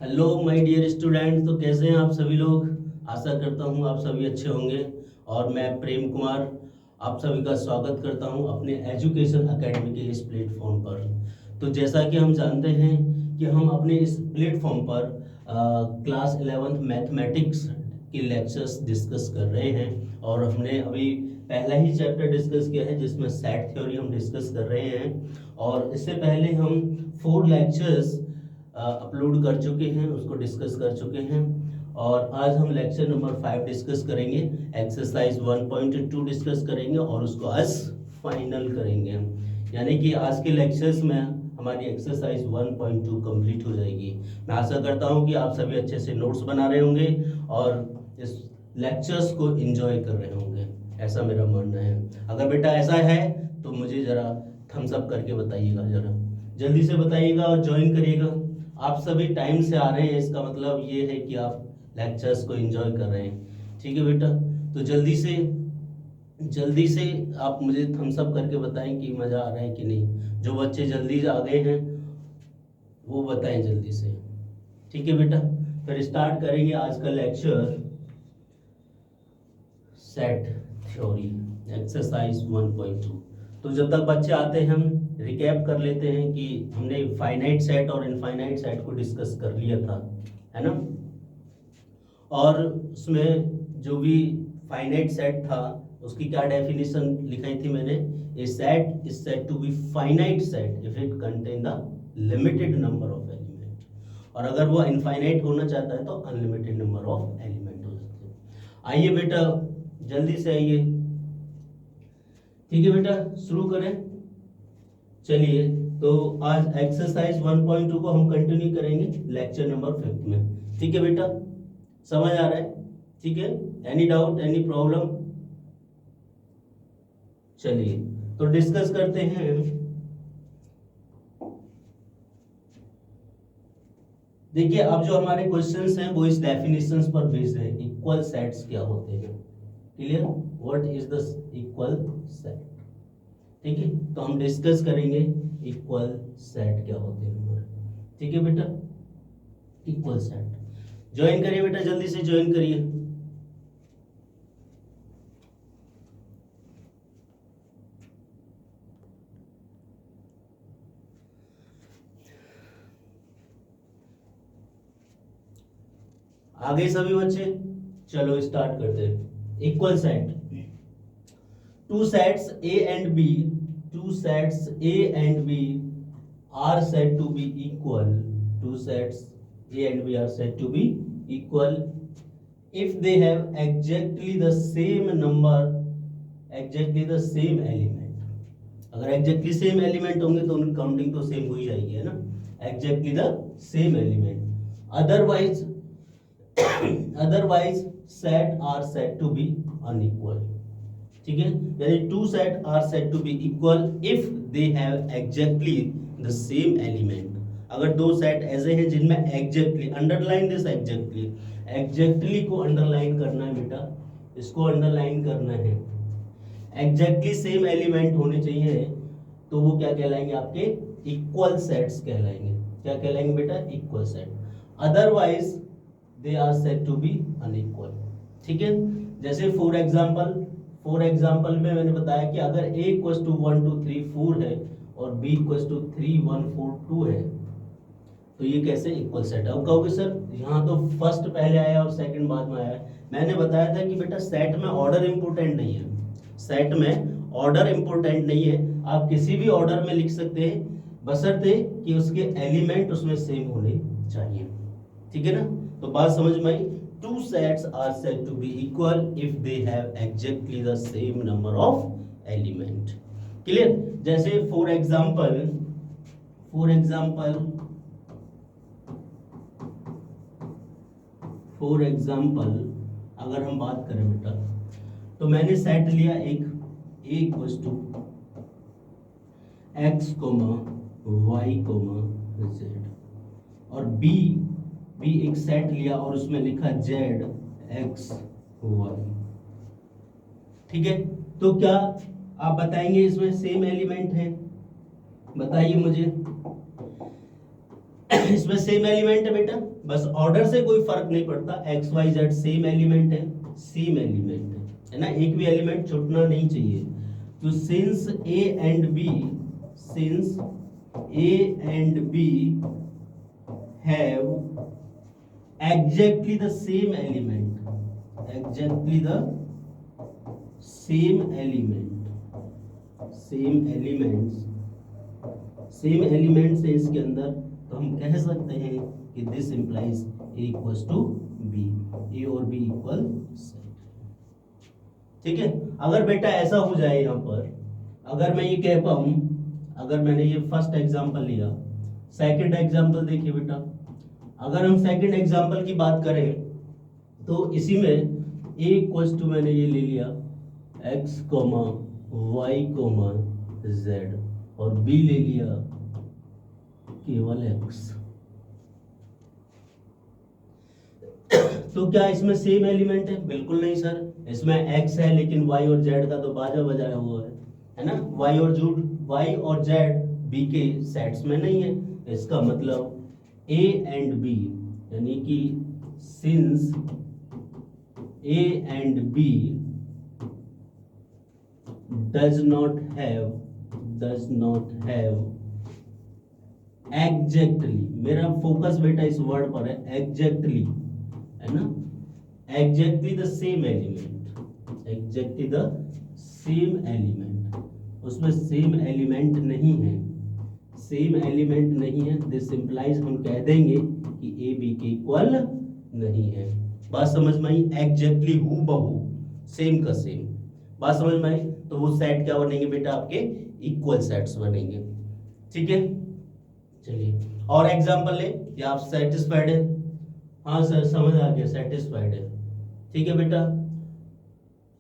Hello my dear student. तो कैसे हैं आप सभी लोग। आशा करता हूं आप सभी अच्छे होंगे। और मैं प्रेम कुमार आप सभी का स्वागत करता हूं अपने एजुकेशन एकेडमी के इस प्लेटफॉर्म पर। तो जैसा कि हम जानते हैं कि हम अपने इस प्लेटफॉर्म पर क्लास 11th मैथमेटिक्स के लेक्चर्स डिस्कस कर रहे हैं। और हमने अभी पहला ही चैप्टर डिस्कस किया है जिसमें सेट थ्योरी हम डिस्कस कर रहे हैं। और इससे पहले हम 4 लेक्चर्स अपलोड कर चुके हैं, उसको डिस्कस कर चुके हैं। और आज हम लेक्चर नंबर 5 डिस्कस करेंगे, एक्सरसाइज 1.2 डिस्कस करेंगे और उसको आज फाइनल करेंगे। यानी कि आज के लेक्चर्स में हमारी एक्सरसाइज 1.2 कंप्लीट हो जाएगी। मैं आशा करता हूं कि आप सभी अच्छे से नोट्स बना रहे होंगे और इस लेक्चर्स को एंजॉय कर रहे होंगे, ऐसा मेरा मानना है। अगर बेटा ऐसा है तो मुझे ज़रा थम्स अप करके बताइएगा, ज़रा जल्दी से बताइएगा और ज्वाइन करिएगा। आप सभी टाइम से आ रहे हैं, इसका मतलब ये है कि आप लेक्चर्स को एंजॉय कर रहे हैं। ठीक है बेटा, तो जल्दी से आप मुझे थम्स अप करके बताएं कि मज़ा आ रहा है कि नहीं। जो बच्चे जल्दी आ गए हैं वो बताएं जल्दी से। ठीक है बेटा, फिर स्टार्ट करेंगे आज का लेक्चर, सेट थ्योरी एक्सरसाइज 1.2। तो जब तक बच्चे आते हैं हम रिकैप कर लेते हैं कि हमने फाइनाइट सेट और इनफाइनाइट सेट को डिस्कस कर लिया था, है ना। और उसमें जो भी फाइनाइट सेट था उसकी क्या डेफिनेशन लिखाई थी मैंने, a set is said to be finite set if it contain the limited number of element. और अगर वो इनफाइनाइट होना चाहता है तो अनलिमिटेड नंबर ऑफ एलिमेंट हो सकते हैं। आइए बेटा जल्दी से आइए। ठीक है बेटा, शुरू करें। चलिए, तो आज एक्सरसाइज 1.2 को हम कंटिन्यू करेंगे लेक्चर नंबर 5 में। ठीक है बेटा, समझ आ रहा है? ठीक है, एनी डाउट, एनी प्रॉब्लम? चलिए तो डिस्कस करते हैं। देखिए, अब जो हमारे क्वेश्चंस हैं वो इस डेफिनेशंस पर बेस्ड है। इक्वल सेट्स क्या होते हैं? Clear, what is the equal set? ठीक है, तो हम डिस्कस करेंगे इक्वल सेट क्या होते हैं हमारे। ठीक है बेटा, इक्वल सेट ज्वाइन करिए बेटा, जल्दी से ज्वाइन करिए। आ गए सभी बच्चे? चलो स्टार्ट करते हैं। Equal set, two sets A and B, two sets A and B are said to be equal. Two sets A and B are said to be equal if they have exactly the same number, exactly the same element. अगर exactly same element होंगे तो उनकी counting तो same हो ही जाएगी, है ना। exactly the same element. otherwise set are said to be unequal. ठीक है, यानी two set are said to be equal if they have exactly the same element. अगर दो सेट ऐसे हैं जिनमें exactly, underline this exactly, exactly को underline करना है बेटा, इसको अंडरलाइन करना है। एग्जैक्टली सेम एलिमेंट होने चाहिए तो वो क्या कहलाएंगे? आपके इक्वल सेट्स कहलाएंगे। क्या कहलाएंगे बेटा? Equal set. Otherwise they are said to be unequal. ठीक है, जैसे फॉर एग्जाम्पल में मैंने बताया कि अगर a इक्वल्स टू 1 2 3 4 है और b इक्वल्स टू 3 1 4 2 है तो ये कैसे इक्वल सेट है? अब कहोगे सर यहाँ तो फर्स्ट पहले आया और सेकंड बाद में आया। मैंने बताया था कि बेटा सेट में ऑर्डर इंपॉर्टेंट नहीं है, सेट में ऑर्डर इंपॉर्टेंट नहीं है। आप किसी भी ऑर्डर में लिख सकते हैं बशर्ते कि उसके एलिमेंट उसमें सेम होने चाहिए। ठीक है ना, तो बात समझ में आई। Two sets are said to be equal if they have exactly the same number of element. Clear? जैसे for example अगर हम बात करें बेटा, तो मैंने सेट लिया एक a equals to x, y, z और b एक सेट लिया और उसमें लिखा z, x, y। ठीक है, तो क्या आप बताएंगे इसमें सेम एलिमेंट है? बताइए मुझे। इसमें सेम एलिमेंट है बेटा, बस ऑर्डर से कोई फर्क नहीं पड़ता, X Y Z same element है ना, एक भी एलिमेंट छूटना नहीं चाहिए। तो since A and B have exactly the same elements है इसके अंदर, तो हम कह सकते हैं कि this implies A equals to B, A और बी इक्वल सेट। ठीक है, अगर बेटा ऐसा हो जाए यहाँ पर, अगर मैं ये कह पाऊं, अगर मैंने ये फर्स्ट एग्जांपल लिया, सेकंड एग्जांपल देखिए बेटा, अगर हम सेकंड एग्जांपल की बात करें तो इसी में a इक्वल्स टू मैंने ये ले लिया x, y, z और b ले लिया केवल x। तो क्या इसमें सेम एलिमेंट है? बिल्कुल नहीं सर, इसमें x है लेकिन y और z का तो बाजा बजाया हुआ है ना, y और z b के सेट्स में नहीं है। इसका मतलब a एंड b, यानी कि since a and b does not have exactly, मेरा फोकस बेटा इस वर्ड पर है, exactly है ना, exactly the same element, उसमें सेम एलिमेंट नहीं है, दिस इंप्लाइज हम कह देंगे कि ए बी के इक्वल नहीं है। बात समझ में आई? एग्जैक्टली हूबहू सेम का सेम, बात समझ में आई? तो वो सेट क्या बनेंगे बेटा? आपके इक्वल सेट्स बनेंगे। ठीक है, चलिए और एग्जांपल ले, क्या आप सेटिस्फाइड है? हाँ सर समझ आ गया, सेटिस्फाइड है। ठीक है बेटा,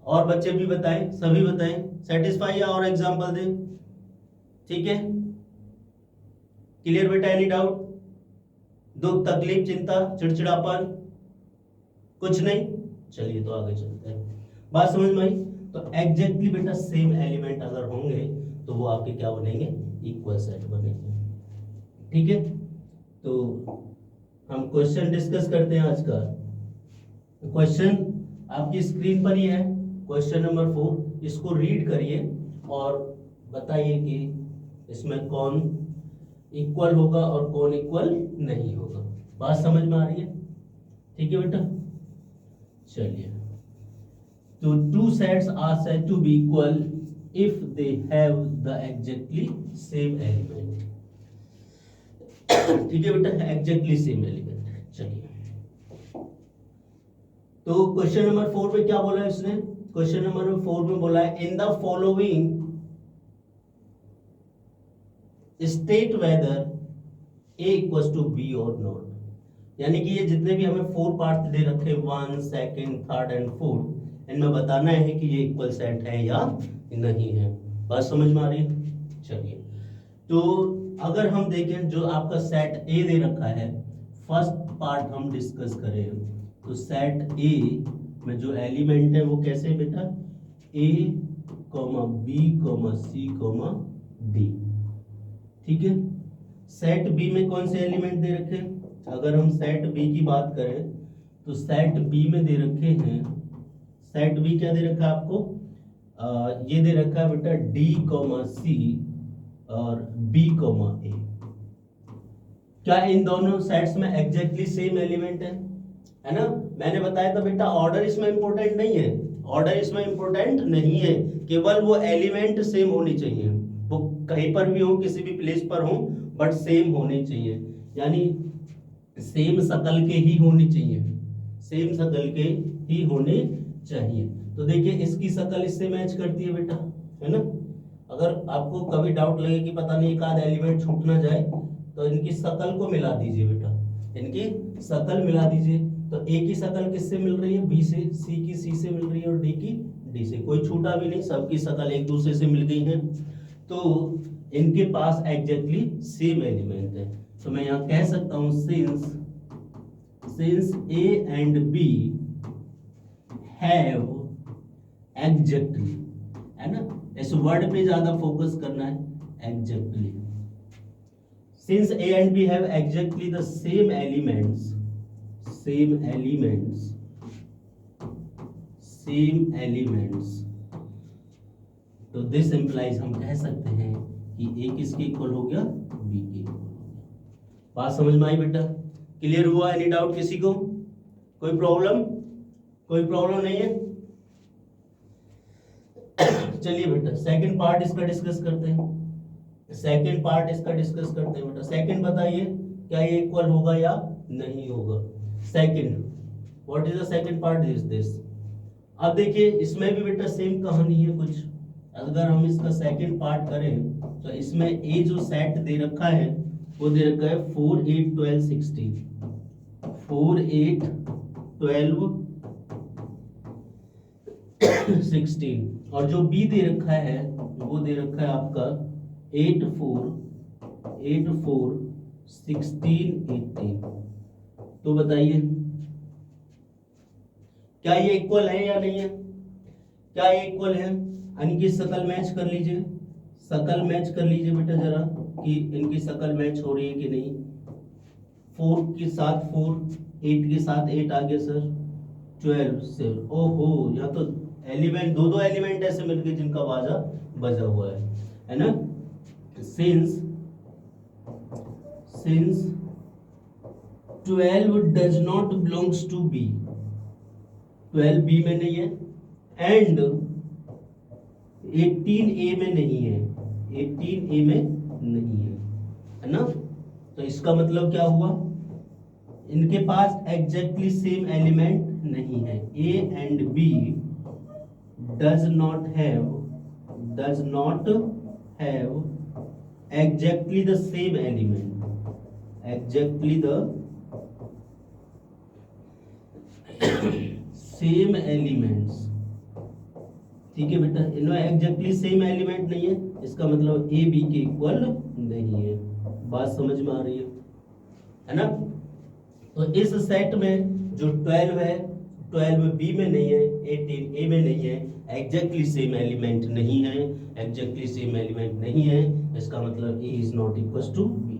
और बच्चे भी बताएं, सभी बताएं सेटिस्फाई, या और एग्जांपल दें। ठीक है, क्लियर बेटा? Any doubt? दुख, तकलीफ, चिंता, चिड़चिड़ापन, कुछ नहीं? चलिए तो आगे चलते हैं। बात समझ में आई? तो एग्जैक्टली बेटा सेम एलिमेंट अगर होंगे तो वो आपके क्या बनेंगे? इक्वल सेट बनेंगे। ठीक है, तो हम क्वेश्चन डिस्कस करते हैं आज का। क्वेश्चन आपकी स्क्रीन पर ही है, क्वेश्चन नंबर 4, इसको रीड करिए और बताइए कि इसमें कौन इक्वल होगा और कौन इक्वल नहीं होगा। बात समझ में आ रही है? ठीक है बेटा, चलिए। तो two sets are said to be equal if they have the exactly same element. ठीक है बेटा, एग्जैक्टली सेम एलिमेंट। चलिए, तो क्वेश्चन नंबर 4 में क्या बोला है इसने? क्वेश्चन नंबर 4 में बोला है in the following state whether a equals to b और नॉट। यानी कि ये जितने भी हमें 4 पार्ट दे रखे 1, 2, 3 एंड 4, इनमें बताना है कि ये इक्वल सेट है या नहीं है। बात समझ में आ रही है? चलिए, तो अगर हम देखें जो आपका सेट ए दे रखा है, फर्स्ट पार्ट हम डिस्कस करें तो सेट ए में जो एलिमेंट है वो कैसे बेटा? a, b, c, d। ठीक है, सेट बी में कौन से एलिमेंट दे रखे हैं? अगर हम सेट बी की बात करें तो सेट बी में दे रखे हैं, सेट बी क्या दे रखा है आपको? ये दे रखा है बेटा d, c और b, a। क्या इन दोनों सेट्स में एग्जैक्टली सेम एलिमेंट है ना? मैंने बताया था बेटा ऑर्डर इसमें इंपॉर्टेंट नहीं है, ऑर्डर इसमें इंपॉर्टेंट नहीं है, केवल वो एलिमेंट सेम होनी चाहिए, वो कहीं पर भी हो, किसी भी प्लेस पर हो, बट सेम होने चाहिए, यानी सेम शक्ल के ही होनी चाहिए, सेम शक्ल के ही होने चाहिए। तो देखिए इसकी शक्ल इससे मैच करती है बेटा, है ना? अगर आपको कभी डाउट लगे कि पता नहीं एक आध एलिमेंट छूट ना जाए तो इनकी शक्ल को मिला दीजिए बेटा, इनकी शक्ल मिला दीजिए। तो ए की शक्ल किससे मिल रही है? बी से, सी की सी से मिल रही है और डी की डी से, कोई छूटा भी नहीं, सबकी शक्ल एक दूसरे से मिल गई है, तो इनके पास एग्जैक्टली सेम एलिमेंट है। तो मैं यहाँ कह सकता हूँ since A and B have exactly, है ना? इस वर्ड पे ज्यादा फोकस करना है, exactly. Since A and B have exactly the same elements, same elements, तो दिस इंप्लाइज हम कह सकते हैं कि ए किसके इक्वल हो गया, बी के इक्वल हो गया। बात समझ में आई बेटा? क्लियर हुआ? एनी डाउट किसी को? कोई प्रॉब्लम नहीं है? चलिए बेटा सेकंड पार्ट इसका डिस्कस करते हैं। बेटा सेकंड बताइए, क्या ये इक्वल होगा या नहीं होगा? Second, what is the second part is this. अब देखिए इसमें भी बेटा सेम कहानी है कुछ। अगर हम इसका सेकंड पार्ट करें तो इसमें ए जो सेट दे रखा है वो दे रखा है 4 8 12 16, 4 8 12 16, और जो बी दे रखा है वो दे रखा है आपका 8 4 16 18। तो बताइए क्या ये इक्वल है या नहीं है? क्या ये इक्वल है? इनकी शकल मैच कर लीजिए, बेटा जरा कि इनकी शकल मैच हो रही है कि नहीं। 4 के साथ 4, 8 के साथ 8 आ गया सर, 12 से। ओहो, यहाँ तो एलिमेंट दो एलिमेंट ऐसे मिलके जिनका बाजा बजा हुआ है ना। Since 12 does not belongs to B, 12 B में नहीं है, एंड 18 ए में नहीं है, 18 ए में नहीं है ना। तो इसका मतलब क्या हुआ, इनके पास एग्जैक्टली सेम एलिमेंट नहीं है। A and B does not have exactly the same element, same elements. ठीक है बेटा, इनमें एग्जैक्टली सेम एलिमेंट नहीं है, इसका मतलब ए बी के इक्वल नहीं है। बात समझ में आ रही है ना। तो इस सेट में जो 12 है, 12 बी में नहीं है, 18 ए में नहीं है, एग्जैक्टली सेम एलिमेंट नहीं है, इसका मतलब A is not equal to B,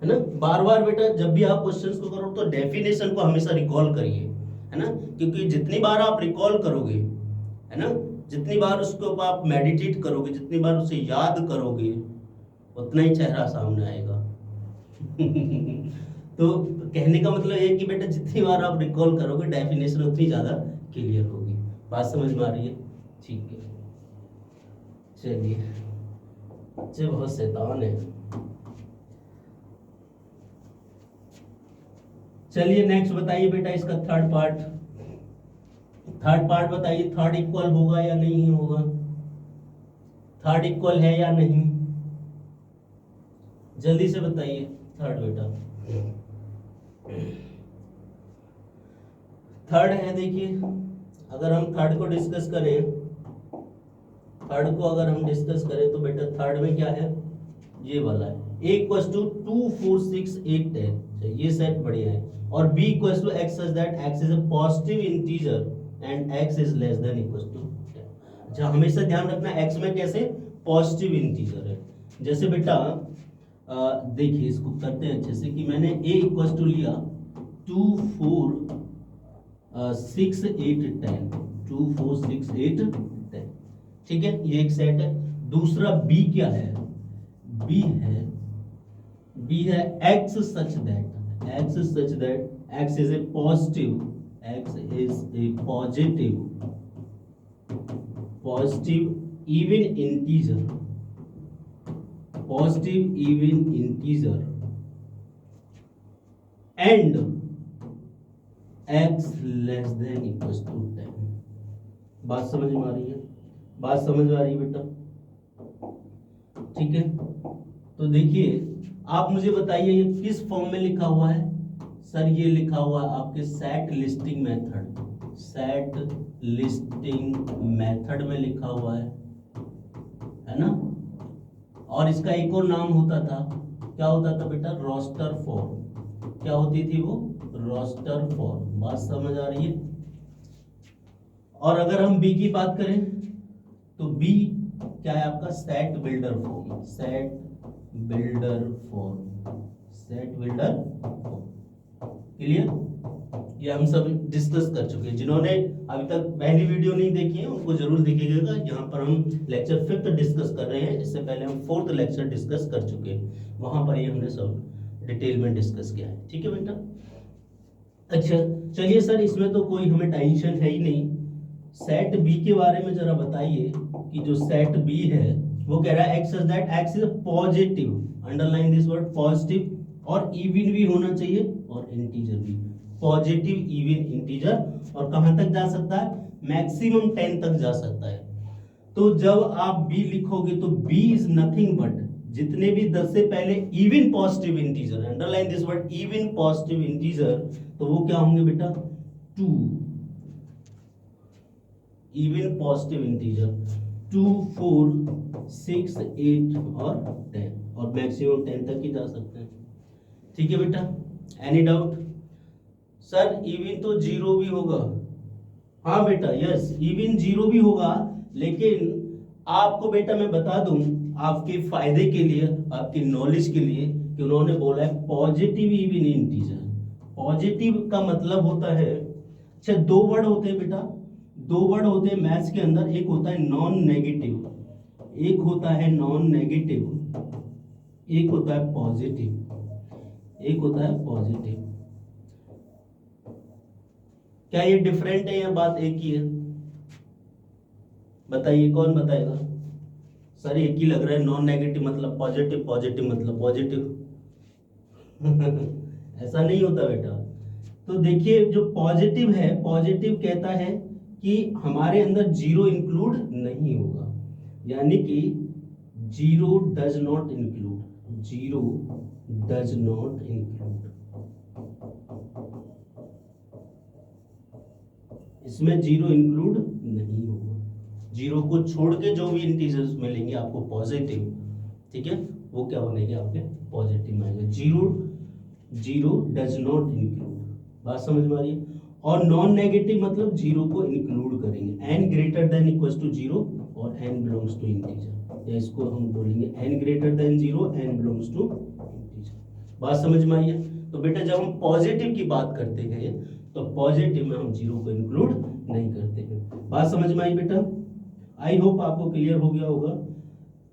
है ना। बार बार बेटा जब भी आप क्वेश्चंस को करो तो डेफिनेशन को हमेशा रिकॉल करिए, है ना, क्योंकि जितनी बार आप रिकॉल करोगे, है ना, जितनी बार उसको आप मेडिटेट करोगे, जितनी बार उसे याद करोगे, उतना ही चेहरा सामने आएगा। तो कहने का मतलब ये कि बेटा जितनी बार आप रिकॉल करोगे डेफिनेशन उतनी ज्यादा क्लियर होगी। बात समझ में आ रही है? ठीक है, चलिए, बच्चे बहुत शैतान है। चलिए नेक्स्ट बताइए बेटा इसका थर्ड पार्ट बताइए, थर्ड इक्वल होगा या नहीं होगा? थर्ड इक्वल है या नहीं, जल्दी से बताइए। थर्ड बेटा थर्ड है, देखिए अगर हम थर्ड को डिस्कस करें, तो बेटा थर्ड में क्या है, ये वाला है, a इक्वल्स टू 2 4 6 8 10, ये सेट बढ़िया है। और b equals to x such that x is a positive integer and x is less than equals to 10। अच्छा, हमेशा ध्यान रखना x में कैसे पॉजिटिव इंटीजर है। जैसे बेटा देखिए इसको करते हैं अच्छे से, कि मैंने a इक्वल्स टू लिया 2 4 6 8 10, 2 4 6 8 10, ठीक है, ये एक सेट है। दूसरा b क्या है, b है x such that x is a positive even integer and x less than equals to 10। बात समझ में आ रही है बेटा? ठीक है, तो देखिए आप मुझे बताइए ये किस फॉर्म में लिखा हुआ है? सर ये लिखा हुआ है आपके सेट लिस्टिंग मेथड में लिखा हुआ है ना। और इसका एक और नाम होता था, क्या होता था बेटा? Roster form. क्या होती थी वो? Roster form. बात समझ आ रही है? और अगर हम बी की बात करें तो बी क्या है आपका? Set builder form. क्लियर? ये हम सब डिस्कस कर चुके हैं। जिन्होंने अभी तक पहली वीडियो नहीं देखी है उनको जरूर देखिएगा। यहाँ पर हम लेक्चर 5 डिस्कस कर रहे हैं। इससे पहले हम 4th लेक्चर डिस्कस कर चुके हैं, वहां पर ये हमने सब डिटेल में डिस्कस किया है। ठीक है बेटा। अच्छा चलिए सर, इसमें तो कोई हमें टेंशन है ही नहीं। सेट बी के बारे में जरा बताइए कि जो सेट बी है वो कह रहा है x such that x is positive, underline this word positive, और इवन भी होना चाहिए और इंटीजर भी। पॉजिटिव, इवन, इंटीजर, और कहां तक जा सकता है? मैक्सिमम 10 तक जा सकता है। तो जब आप बी लिखोगे तो बी इज नथिंग बट जितने भी 10 से पहले even positive integer, underline this word even positive integer, तो वो क्या होंगे बेटा? 2 इवन पॉजिटिव इंटीजर, 2, 4, 6, 8 और 10, और मैक्सिमम 10 तक ही जा सकते हैं। ठीक है बेटा। Any doubt? सर इवन तो 0 भी होगा। हाँ बेटा, यस इवन 0 भी होगा, लेकिन आपको बेटा मैं बता दूं आपके फायदे के लिए, आपकी नॉलेज के लिए, कि उन्होंने बोला है पॉजिटिव इवन इंटीजर। पॉजिटिव का मतलब होता है, अच्छा 2 वर्ड होते हैं बेटा, 2 वर्ड होते हैं मैथ्स के अंदर। एक होता है नॉन नेगेटिव, एक होता है नॉन नेगेटिव, एक होता है पॉजिटिव, एक होता है पॉजिटिव। क्या ये डिफरेंट है या बात एक ही है? बताइए, कौन बताएगा? सर एक ही लग रहा है, नॉन नेगेटिव मतलब पॉजिटिव, पॉजिटिव मतलब पॉजिटिव। ऐसा नहीं होता बेटा। तो देखिए जो पॉजिटिव है, पॉजिटिव कहता है कि हमारे अंदर 0 इंक्लूड नहीं होगा, यानी कि 0 does not include, 0 does not include, इसमें 0 इंक्लूड नहीं होगा। 0 को छोड़ के जो भी इंटीजर्स मिलेंगे आपको पॉजिटिव, ठीक है, वो क्या बनेंगे? आपके पॉजिटिव में आएंगे। 0 डज नॉट इंक्लूड, बात समझ में आ रही है? और नॉन नेगेटिव मतलब 0 को इंक्लूड करेंगे। n greater than equals to 0 और n बिलोंग्स टू इंटीजर, या इसको हम बोलेंगे n greater than 0, n belongs to integer. बात समझ में आई है? तो बेटा जब हम पॉजिटिव की बात करते हैं तो पॉजिटिव में हम 0 को इंक्लूड नहीं करते हैं। बात समझ में आई बेटा? आई होप आपको क्लियर हो गया होगा।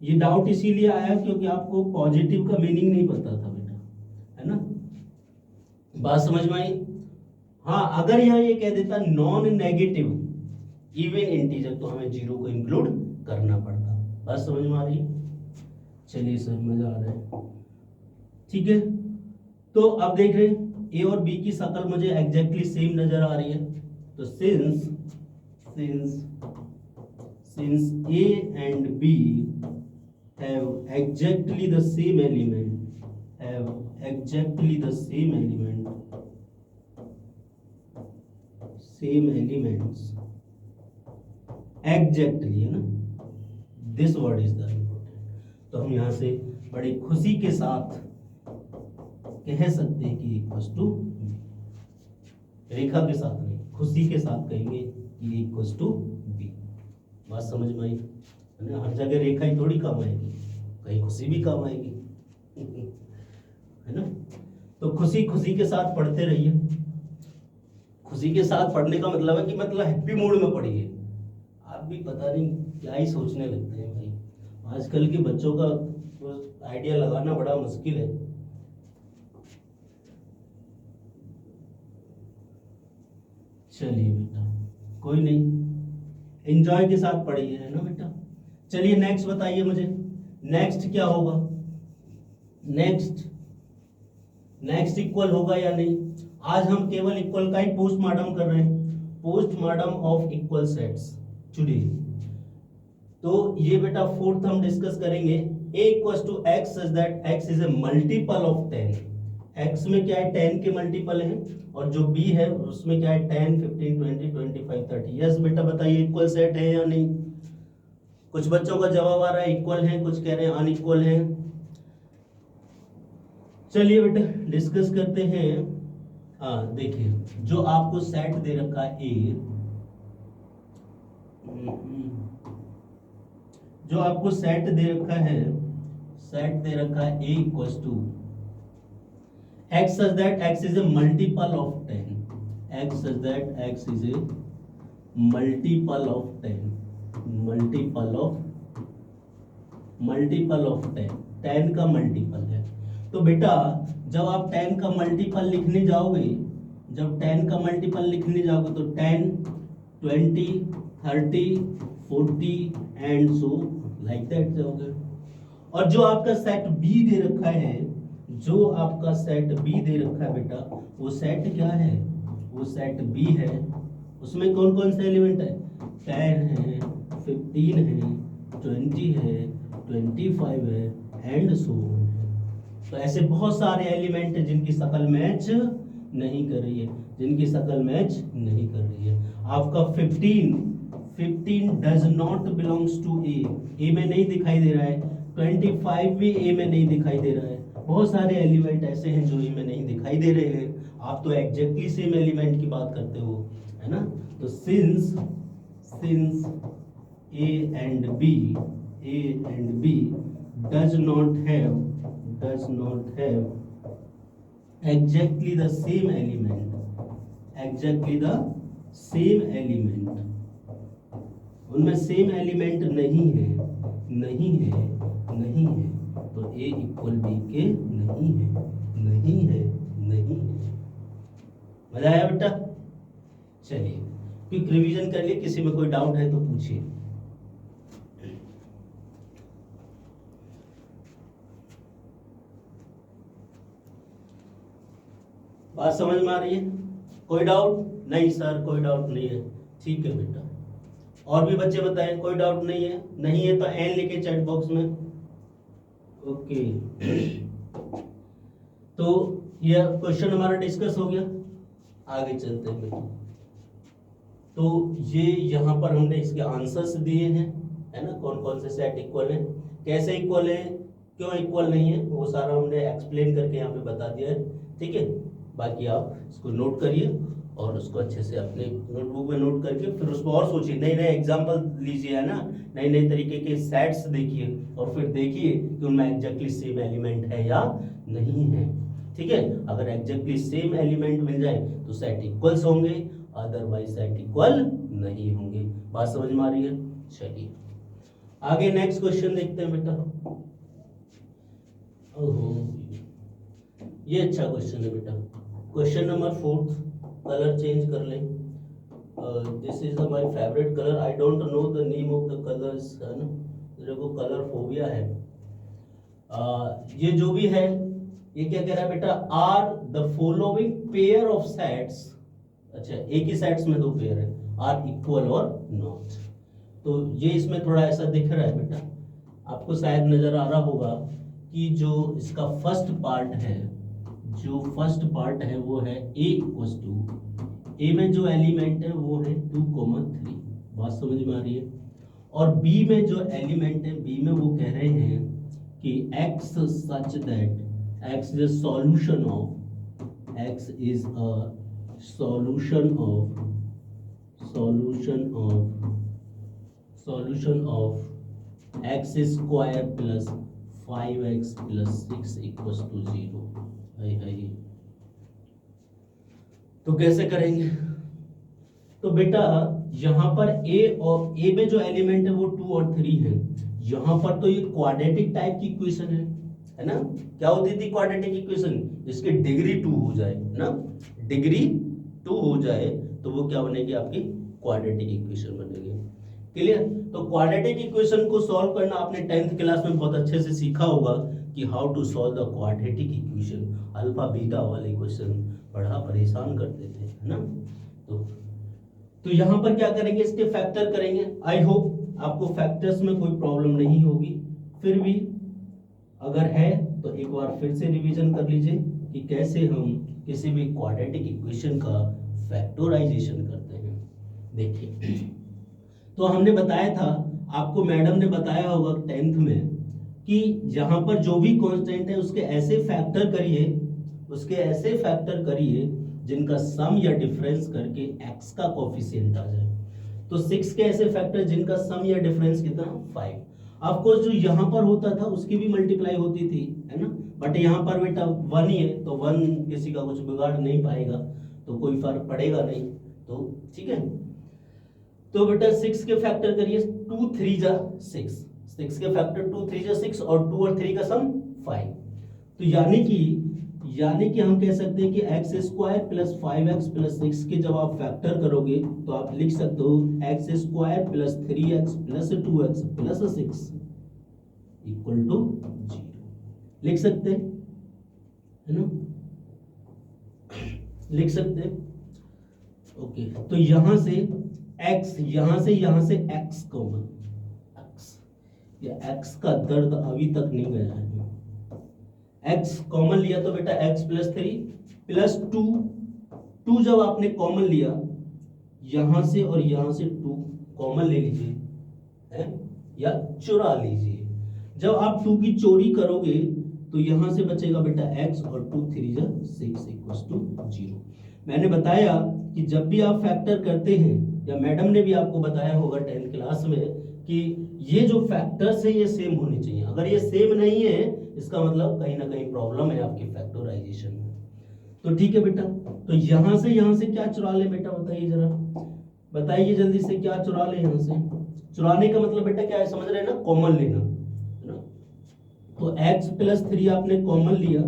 ये डाउट इसीलिए आया क्योंकि आपको पॉजिटिव का मीनिंग नहीं पता था बेटा, है ना? बात समझ में आई? हाँ, अगर यहाँ ये कह देता नॉन नेगेटिव इवन इंटीजर तो हमें 0 को इंक्लूड करना पड़ता। बात समझ में आ रही है? चलिए सर, मजा आ रहा है। ठीक है, तो अब देख रहे हैं ए और बी की शक्ल मुझे एग्जैक्टली सेम नजर आ रही है। तो since A and B have exactly the same element, same elements, exactly, है ना? This word is the important। तो हम यहाँ से बड़ी खुशी के साथ कह सकते हैं कि इक्वल्स टू, रेखा के साथ नहीं, खुशी के साथ कहेंगे कि इक्वल्स टू बी। बात समझ में आई? है ना? हर जगह रेखा ही थोड़ी काम आएगी, कहीं खुशी भी काम आएगी, है ना? तो खुशी खुशी के साथ पढ़ते रहिए। खुशी के साथ पढ़ने का मतलब है कि मतलब हैप्पी मूड में पढ़िए। आप भी पता नहीं क्या ही सोचने लगते हैं भाई, आजकल के बच्चों का तो आइडिया लगाना बड़ा मुश्किल है। चलिए बेटा, कोई नहीं, एंजॉय के साथ पढ़िए, है ना बेटा? चलिए नेक्स्ट बताइए मुझे, नेक्स्ट क्या होगा? नेक्स्ट इक्वल होगा या नहीं? आज हम केवल इक्वल का ही पोस्टमार्टम कर रहे हैं, postmortem of equal sets today. तो ये बेटा 4th हम डिस्कस करेंगे। a equals to x such that x is a multiple of 10। x में क्या है? 10 के मल्टीपल हैं, और जो b है उसमें क्या है? 10, 15, 20, 25, 30। यस बेटा बताइए, इक्वल सेट है या नहीं? कुछ बच्चों का जवाब आ रहा है इक्वल है, कुछ कह रहे हैं अनइक्वल है। चलिए बेटा डिस्कस करते हैं। हाँ देखिए, जो आपको सेट दे रखा है ए, जो आपको सेट दे रखा है, सेट दे रखा है a equals to x such that x is a multiple of 10। x such that x is a multiple of 10, multiple of 10, 10 का मल्टीपल है। तो बेटा जब आप 10 का मल्टीपल लिखने जाओगे, जब 10 का मल्टीपल लिखने जाओगे तो 10, 20, 30, 40 एंड सो लाइक दैट जाओगे। और जो आपका सेट बी दे रखा है, जो आपका सेट बी दे रखा है बेटा, वो सेट क्या है, वो सेट बी है। उसमें कौन कौन से एलिमेंट है, 10 है, 15 है, 20 है, 25 है एंड सो ऑन है। तो ऐसे बहुत सारे एलिमेंट हैं जिनकी शक्ल मैच नहीं कर रही है, जिनकी शक्ल मैच नहीं कर रही है। आपका 15 डज नॉट बिलोंग्स टू ए में नहीं दिखाई दे रहा है, 25 भी ए में नहीं दिखाई दे रहा है। बहुत सारे एलिमेंट ऐसे हैं जो ए में नहीं दिखाई दे रहे हैं। आप तो एग्जैक्टली सेम एलिमेंट की बात करते हो, है ना। तो since A and B does not have exactly the same element, उनमें सेम एलिमेंट नहीं है, तो A इक्वल बी के नहीं है। मजा आया बेटा? चलिए क्विक रिवीजन कर लिए, किसी में कोई डाउट है तो पूछिए। बात समझ में आ रही है? कोई डाउट नहीं सर, कोई डाउट नहीं है, ठीक है बेटा। और भी बच्चे बताएं, कोई डाउट नहीं है? नहीं है तो एन लिखे चैट बॉक्स में। ओके तो ये क्वेश्चन हमारा डिस्कस हो गया, आगे चलते हैं बेटा। तो ये यहाँ पर हमने इसके आंसर्स दिए हैं, है ना, कौन कौन से सेट इक्वल है, कैसे इक्वल है, क्यों इक्वल नहीं है, वो सारा हमने एक्सप्लेन करके यहाँ पे बता दिया है, ठीक है। बाकी आप इसको नोट करिए और उसको अच्छे से अपने नोटबुक में नोट करके फिर उसको और सोचिए, नए नए एग्जाम्पल लीजिए, है ना, नए नए तरीके के सेट्स देखिए और फिर देखिए कि उनमें एग्जैक्टली सेम एलिमेंट है या नहीं है, ठीक है। अगर एग्जैक्टली सेम एलिमेंट मिल जाए तो सेट इक्वल्स होंगे, अदरवाइज सेट इक्वल नहीं होंगे। बात समझ में आ रही है? चलिए आगे नेक्स्ट क्वेश्चन देखते हैं बेटा। ओहो ये अच्छा क्वेश्चन है बेटा, क्वेश्चन नंबर 4। कलर चेंज कर लें, this is my favourite colour, I don't know the name of the colours, है ना, मेरे को कलर फोबिया है। ये जो भी है ये क्या कह रहा है बेटा, are the following pair of sets, अच्छा एक ही सेट्स में दो पेयर है, आर इक्वल और नॉट। तो ये इसमें थोड़ा ऐसा दिख रहा है बेटा, आपको शायद नजर आ रहा होगा कि जो इसका फर्स्ट पार्ट है, वो है a इक्वल्स टू, ए में जो एलिमेंट है वो है 2,3, बात समझ में आ रही है। और b में जो एलिमेंट है, b में वो कह रहे हैं कि x such that x is solution of, x is a solution of x square plus 5x plus 6 equals to 0। तो कैसे करेंगे? तो बेटा यहाँ पर a में जो एलिमेंट है वो 2 और 3 है, यहाँ पर तो ये क्वाड्रेटिक टाइप की इक्वेशन है ना। क्या होती थी क्वाड्रेटिक इक्वेशन? जिसकी डिग्री 2 हो जाए ना, डिग्री 2 हो जाए तो वो क्या बनेगी, आपकी क्वाड्रेटिक इक्वेशन बनेगी। क्लियर? तो क्वाड्रेटिक इक्वेशन को सॉल्व करना आपने 10th क्लास में बहुत अच्छे से सीखा होगा कि how to solve the quadratic equation. Alpha beta वाले क्वेश्चन बड़ा परेशान करते थे, है ना। तो यहाँ पर क्या करेंगे, इसके फैक्टर करेंगे। आई होप आपको फैक्टर्स में कोई प्रॉब्लम नहीं होगी, फिर भी अगर है तो एक बार फिर से रिवीजन कर लीजिए कि कैसे हम किसी भी क्वाड्रेटिक इक्वेशन का फैक्टराइजेशन करते हैं। देखिए तो हमने बताया था, आपको मैडम ने बताया होगा 10th में कि यहाँ पर जो भी कांस्टेंट है उसके ऐसे फैक्टर करिए जिनका सम या डिफरेंस करके x का कोफिशिएंट आ जाए। तो 6 के ऐसे फैक्टर जिनका सम या डिफरेंस कितना, 5। ऑफकोर्स जो यहाँ पर होता था उसकी भी मल्टीप्लाई होती थी, है ना, बट यहाँ पर बेटा 1 ही है तो 1 किसी का कुछ बिगाड़ नहीं पाएगा। तो कोई फर्क पड़ेगा नहीं। तो ठीक है, तो बेटा 6 के फैक्टर करिए, 2 3 जा 6, 6 के फैक्टर 2 3 जा 6 और 2 और 3 का सम 5। तो यानी कि हम कह सकते हैं कि x square plus 5x plus 6 के जब आप फैक्टर करोगे तो आप लिख सकते हो x square plus 3x plus 2x plus 6 equal to 0, लिख सकते हैं, है ना, लिख सकते हैं। ओके, तो यहां से x कॉमन, x या x का दर्द अभी तक नहीं गया है, x कॉमन लिया तो बेटा x प्लस 3 प्लस 2 जब आपने कॉमन लिया यहां से और यहां से 2 कॉमन ले लीजिए, है, या चुरा लीजिए। जब आप 2 की चोरी करोगे तो यहां से बचेगा बेटा x और 2 3 जा 6 इक्वल्स टू 0। मैंने बताया कि जब भी आप फैक्टर करते हैं, या मैडम ने भी आपको बताया होगा 10th क्लास में, कि ये जो फैक्टर्स है ये सेम होने चाहिए। अगर ये सेम नहीं है इसका मतलब कहीं ना कहीं प्रॉब्लम है आपकी फैक्टराइजेशन में। तो ठीक है बेटा, तो यहां से क्या चुरा ले बेटा, बताइए जरा, बताइए जल्दी से, क्या चुरा ले यहां से? चुराने का मतलब बेटा क्या है, समझ रहे हैं ना, कॉमन लेना, है ना। तो x प्लस 3 आपने कॉमन लिया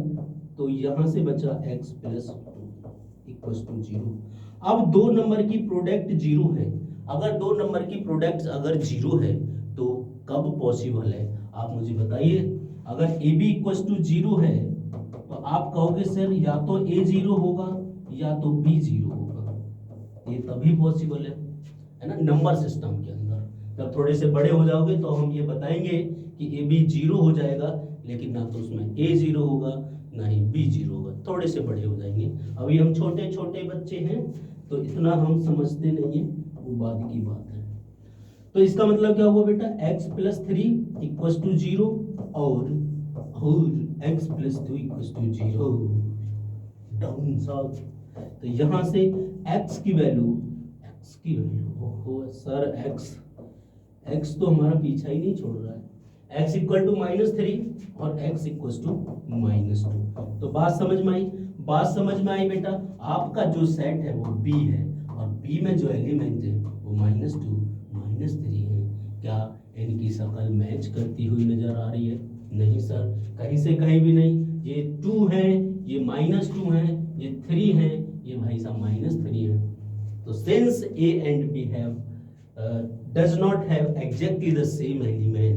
तो यहां से बचा x प्लस 2 इक्वल्स टू 0। अब दो नंबर की प्रोडक्ट 0 है, अगर दो नंबर की प्रोडक्ट अगर 0 है तो कब पॉसिबल है, आप मुझे बताइए। अगर ए बी इक्वल्स टू 0 है तो आप कहोगे सर या तो a 0 होगा या तो b 0 होगा, ये तभी पॉसिबल है ना, नंबर सिस्टम के अंदर। जब थोड़े से बड़े हो जाओगे तो हम ये बताएंगे कि ए बी 0 हो जाएगा, लेकिन ना तो उसमें a 0 होगा ना ही b 0 होगा, थोड़े से बड़े हो जाएंगे। अभी हम छोटे छोटे बच्चे हैं तो इतना हम समझते नहीं है, वो बाद की बात है। तो इसका मतलब क्या हुआ बेटा, x प्लस 3 इक्वल्स टू 0 और x plus 2 equals to 0 down south. तो यहां से x की वैल्यू ओहो सर, x तो हमारा पीछा ही नहीं छोड़ रहा है, x इक्वल टू -3 और x इक्वल टू -2। तो बात समझ में आई, बेटा। आपका जो सेट है वो B है और B में जो एलिमेंट है वो -2 -3 है। क्या इनकी शक्ल मैच करती हुई नजर आ रही है? नहीं सर, कहीं से कहीं भी नहीं। ये 2 है, ये -2 है, ये 3 है, ये भाई साहब -3 है। तो since A and B have does not have exactly the same element,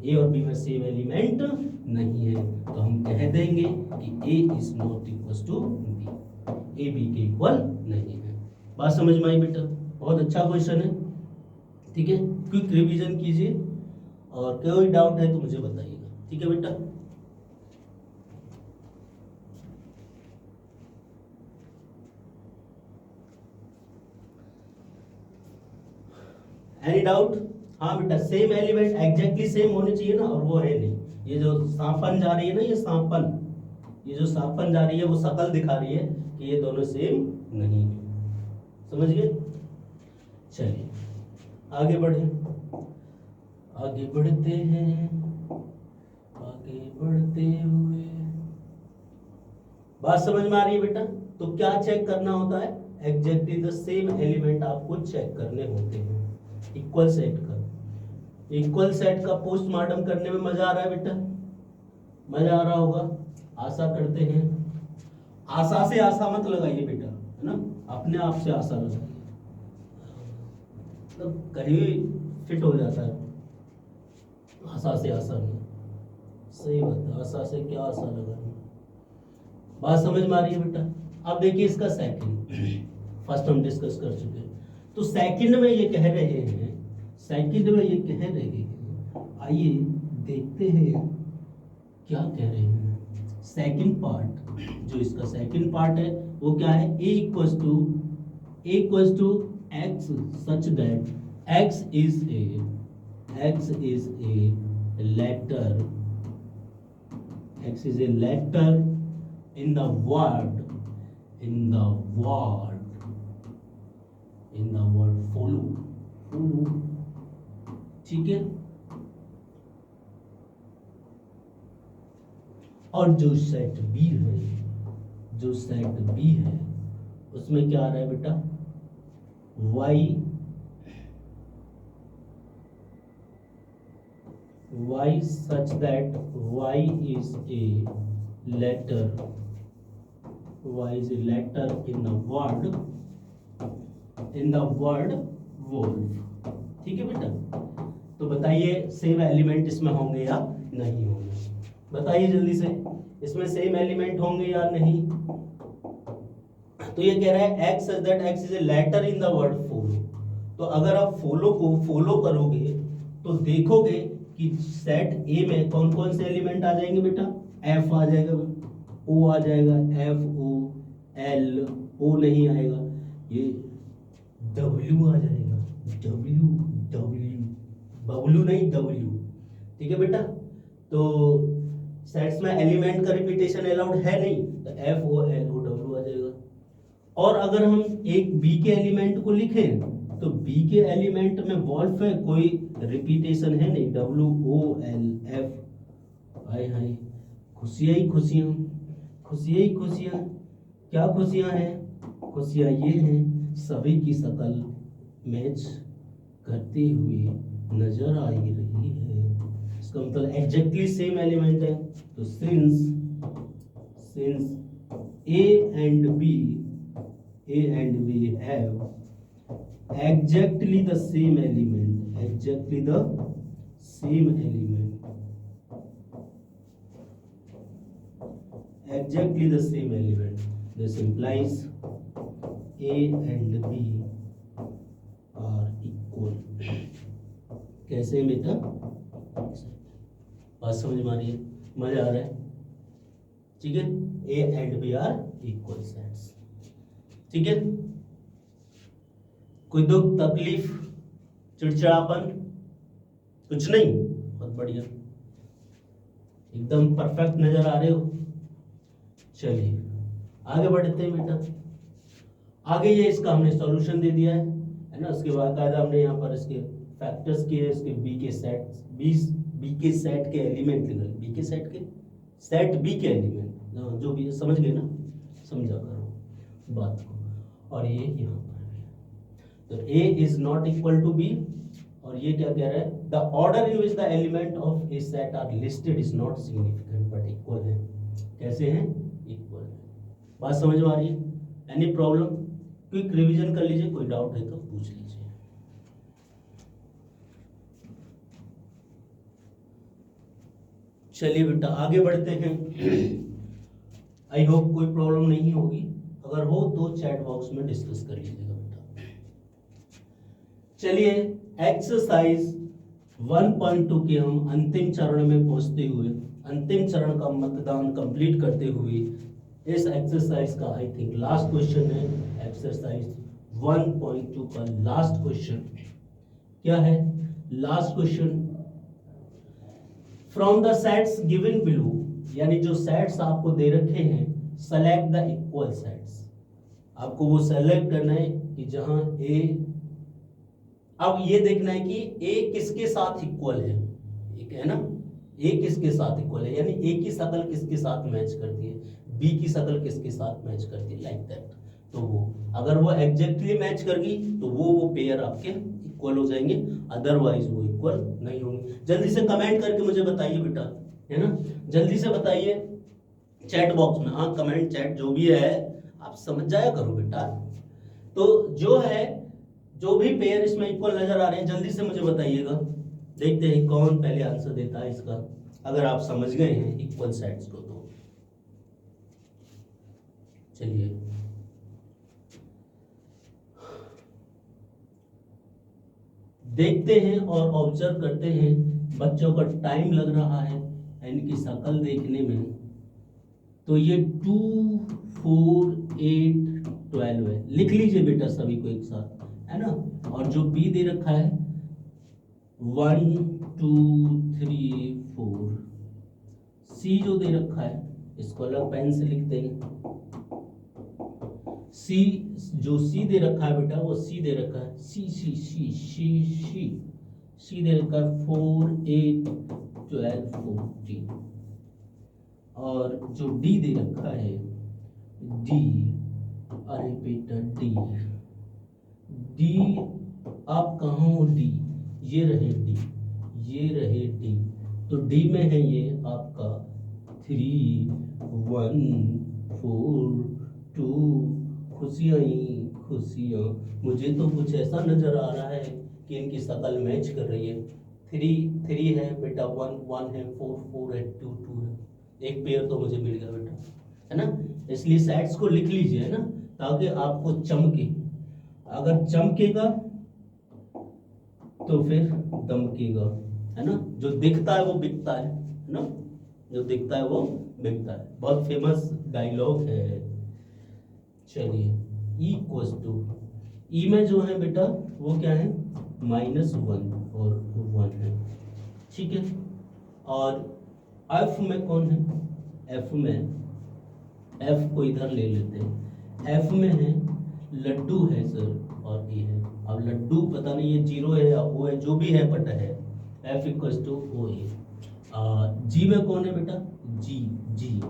A और B में सेम एलिमेंट नहीं है, तो हम कह देंगे कि A is not equals to B, A B के इक्वल नहीं है। बात समझ में आई बेटा? बहुत अच्छा क्वेश्चन है, ठीक है। क्विक रिवीजन कीजिए और कोई डाउट है तो मुझे बताइएगा, ठीक है बेटा। Any doubt? हाँ बेटा, सेम एलिमेंट एग्जैक्टली सेम होने चाहिए ना, और वो है नहीं। ये जो सांपन जा रही है ना, ये जो सांपन जा रही है वो शक्ल दिखा रही है कि ये दोनों सेम नहीं है, समझ गए? चलिए आगे बढ़े, आगे बढ़ते हैं, आगे बढ़ते हुए। बात समझ में आ रही है बेटा? तो क्या चेक करना होता है? एग्जैक्टली द सेम एलिमेंट आपको चेक करने होते हैं। इक्वल सेट का पोस्टमार्टम करने में मजा आ रहा है बेटा? मजा आ रहा होगा, आशा करते हैं। आशा से आशा मत लगाइए बेटा, है ना, अपने आप से आशा लगाइए, मतलब कहीं फिट हो जाता है। आशा से आशा नहीं, सही बात है, आशा से क्या आशा लगानी। बात समझ में आ रही है बेटा? अब देखिए इसका सेकंड, फर्स्ट हम डिस्कस कर चुके हैं, तो सेकंड में ये कह रहे हैं, आइए देखते हैं क्या कह रहे हैं। सेकंड पार्ट, जो इसका सेकंड पार्ट है वो क्या है, a equals to x such that x is a letter in the word follow, ठीक है। और जो सेट बी है उसमें क्या आ रहा है बेटा, y such that y is a letter in the word wolf। ठीक है बेटा, तो बताइए सेम एलिमेंट इसमें होंगे या नहीं होंगे, बताइए जल्दी से, इसमें सेम एलिमेंट होंगे या नहीं। तो ये कह रहा है x such that x is a letter in the word follow। तो अगर आप फॉलो को फॉलो करोगे तो देखोगे कि सेट ए में कौन कौन से एलिमेंट आ जाएंगे बेटा, f आ जाएगा, o आ जाएगा, f o l o नहीं आएगा, ये w आ जाएगा, w w बबलू नहीं w। ठीक है बेटा, तो सेट्स में एलिमेंट का रिपीटेशन अलाउड है नहीं, तो f o l o w आ जाएगा। और अगर हम एक b के एलिमेंट को लिखें तो b के एलिमेंट में वॉल्फ है, कोई रिपीटेशन है नहीं, w o l f। हाय हाय, खुशियां ही खुशियां, खुशियां ही खुशियां, क्या खुशियां हैं, खुशियां ये हैं सभी की शक्ल मैच करती हुई नजर आ ही रही है। इसका मतलब एग्जैक्टली सेम एलिमेंट है, तो since A and B have exactly the same element, this implies A and B are equal। कैसे बेटा, बात समझ में आ रही है, मजा आ रहा है, ठीक है, A and B are equal sets। ठीक है, कोई दुख तकलीफ चिड़चिड़ापन कुछ नहीं, बहुत बढ़िया, एकदम परफेक्ट नजर आ रहे हो। चलिए आगे बढ़ते हैं बेटा, आगे ये इसका हमने सॉल्यूशन दे दिया है ना, उसके बाद कायदा हमने यहाँ पर इसके फैक्टर्स किए, इसके बी के सेट के एलिमेंट निकल, बी के सेट बी के एलिमेंट जो भी समझ गए ना, समझा करो बात को। और ये यहाँ पर है, तो A is not equal to B, और ये क्या कह रहा है, the order in which the element of a set are listed is not significant but equal है। कैसे हैं, इक्वल है। बात समझ में आ रही है, एनी प्रॉब्लम, क्विक रिवीजन कर लीजिए, कोई डाउट है तो पूछ लीजिए। चलिए बेटा आगे बढ़ते हैं, आई होप कोई प्रॉब्लम नहीं होगी, अगर हो तो चैट बॉक्स में डिस्कस कर लीजिएगा बेटा। चलिए एक्सरसाइज 1.2 के हम अंतिम चरण में पहुंचते हुए, अंतिम चरण का मतदान कंप्लीट करते हुए, इस एक्सरसाइज का आई थिंक लास्ट क्वेश्चन है, एक्सरसाइज 1.2 का लास्ट क्वेश्चन क्या है, last question, from the sets given below, यानी जो सेट्स आपको दे रखे हैं, सेलेक्ट द इक्वल सेट्स, आपको वो सेलेक्ट करना है कि जहां ए, अब ये देखना है कि ए किसके साथ इक्वल है, एक है ना, ए किसके साथ इक्वल है, यानी ए की शक्ल किसके साथ मैच करती है, बी की शक्ल किसके साथ मैच करती है, लाइक दैट। तो वो अगर वो एग्जैक्टली मैच कर गई तो वो पेयर आपके इक्वल हो जाएंगे, अदरवाइज वो इक्वल नहीं होंगे। जल्दी से कमेंट करके मुझे बताइए बेटा, है ना, जल्दी से बताइए चैट बॉक्स में, हाँ कमेंट चैट जो भी है आप समझ जाया करो बेटा। तो जो है, जो भी पेयर इसमें इक्वल नजर आ रहे हैं जल्दी से मुझे बताइएगा, देखते हैं कौन पहले आंसर देता है इसका, अगर आप समझ गए हैं इक्वल सेट्स को तो। चलिए देखते हैं और ऑब्जर्व करते हैं, बच्चों का टाइम लग रहा है इनकी शक्ल देखने में। तो ये 2 4 8 12 है, लिख लीजिए बेटा सभी को एक साथ, है ना। और जो बी दे रखा है 1 2 3 4, सी जो दे रखा है इसको अलग पेन से लिख देंगे, सी जो सी दे रखा है बेटा वो सी दे रखा है, सी सी सी सी सी सी दे रखा है 4 8 12 14। और जो डी दे रखा है डी अरे बेटा डी, डी आप कहाँ हो? डी, ये रहे डी, ये रहे डी, तो डी में है ये आपका 3 1 4 2, खुशियाँ ही खुशियाँ। मुझे तो कुछ ऐसा नजर आ रहा है कि इनकी शक्ल मैच कर रही है। 3 3 है बेटा, 1 1 है, 4 4 है, 2 2 है, एक पेयर तो मुझे मिल गया बेटा, है ना। इसलिए सेट्स को लिख लीजिए, है ना, ताकि आपको चमके। अगर चमकेगा तो फिर दमकेगा, है ना। जो दिखता है वो बिकता है ना, जो दिखता है वो बिकता है। बहुत फेमस डायलॉग है। चलिए इक्वल्स टू, ई में जो है बेटा वो क्या है? -1 और 1 है, ठीक है। और एफ में कौन है? एफ में, एफ को इधर ले लेते हैं। एफ में है लड्डू है सर, और ए है। अब लड्डू पता नहीं ये 0 है या ओ है, जो भी है पता है। एफ इक्वल्स टू ओ ए। जी में कौन है बेटा? जी, जी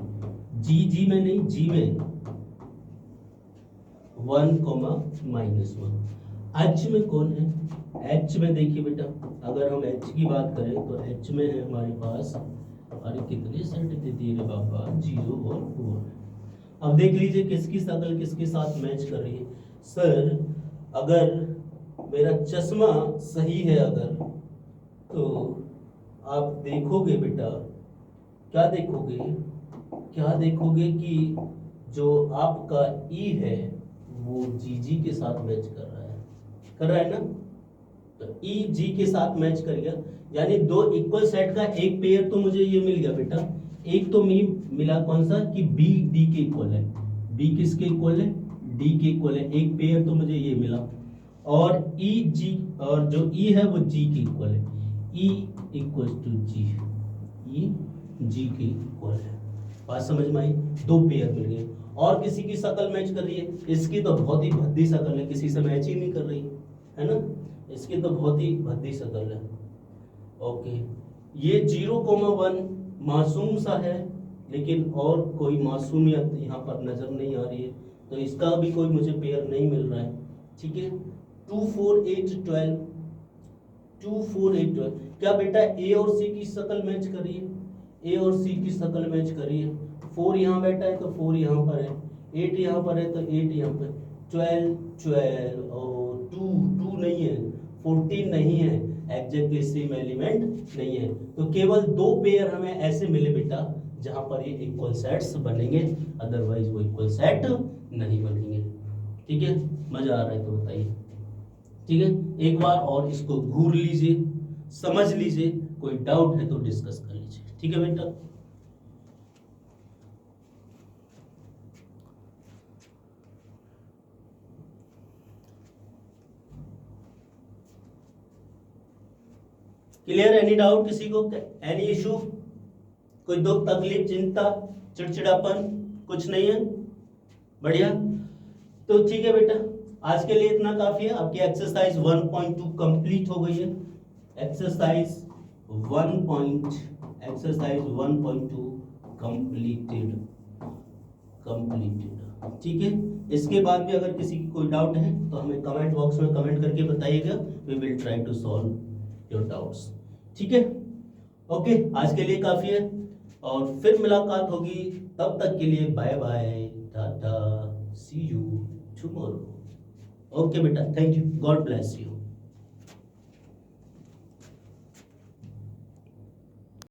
जी, जी में नहीं, जी में 1, -1। एच में कौन है? एच में देखिए बेटा, अगर हम एच की बात करें तो एच में है हमारे पास, अरे कितने सेट दे दिए रे बाबा, 0 और 4। अब देख लीजिए किसकी शक्ल किसके साथ मैच कर रही है। सर अगर मेरा चश्मा सही है अगर, तो आप देखोगे बेटा, क्या देखोगे? क्या देखोगे कि जो आपका ई है वो जी के साथ मैच कर रहा है ना। तो ई जी के साथ मैच कर गया, यानी दो इक्वल सेट का एक पेयर तो मुझे ये मिल गया बेटा। एक तो मिला कौन सा कि बी डी के इक्वल है, बी किसके इक्वल है? डी के इक्वल है, एक पेयर तो मुझे ये मिला। और ई जी, और जो ई है वो जी के इक्वल है, ई इक्वल टू जी, ई जी के इक्वल है। बात समझ में आई? दो पेयर मिल गए। और किसी की शक्ल मैच कर रही है, इसकी तो बहुत ही भद्दी शक्ल है, किसी से मैच ही नहीं कर रही है ना, इसकी तो बहुत ही भद्दी शक्ल है। ओके, ये 0,1 मासूम सा है, लेकिन और कोई मासूमियत यहाँ पर नजर नहीं आ रही है, तो इसका भी कोई मुझे पेयर नहीं मिल रहा है, ठीक है। 2 4 8 12, 2 4 8 12, क्या बेटा ए और सी की शक्ल मैच कर रही है? ए और सी की शक्ल मैच कर रही है। 4 यहाँ बैठा है तो 4 यहाँ पर है, 8 यहाँ पर है तो 8 यहाँ पर, 12 12 और 2 2 नहीं है, 14 नहीं है, एग्जैक्टली सेम एलिमेंट नहीं है। तो केवल दो पेयर हमें ऐसे मिले बेटा जहां पर ये इक्वल सेट्स बनेंगे, अदरवाइज वो इक्वल सेट नहीं बनेंगे, ठीक है। मजा आ रहा है तो बताइए, ठीक है। एक बार और इसको घूर लीजिए, समझ लीजिए, कोई डाउट है तो डिस्कस कर लीजिए, ठीक है बेटा। क्लियर? एनी डाउट किसी को? Any issue? कोई दुख तकलीफ चिंता चिड़चिड़ापन कुछ नहीं है? बढ़िया, तो ठीक है बेटा, आज के लिए इतना काफी है। आपकी एक्सरसाइज 1.2 कंप्लीट हो गई है। एक्सरसाइज 1.2 कंप्लीटेड, ठीक है। इसके बाद भी अगर किसी की कोई डाउट है तो हमें कमेंट बॉक्स में कमेंट करके बताइएगा, we will try to solve your doubts, ठीक है। ओके, आज के लिए काफी है और फिर मुलाकात होगी, तब तक के लिए bye bye, tata, see you tomorrow. Okay बेटा, thank you, God bless you.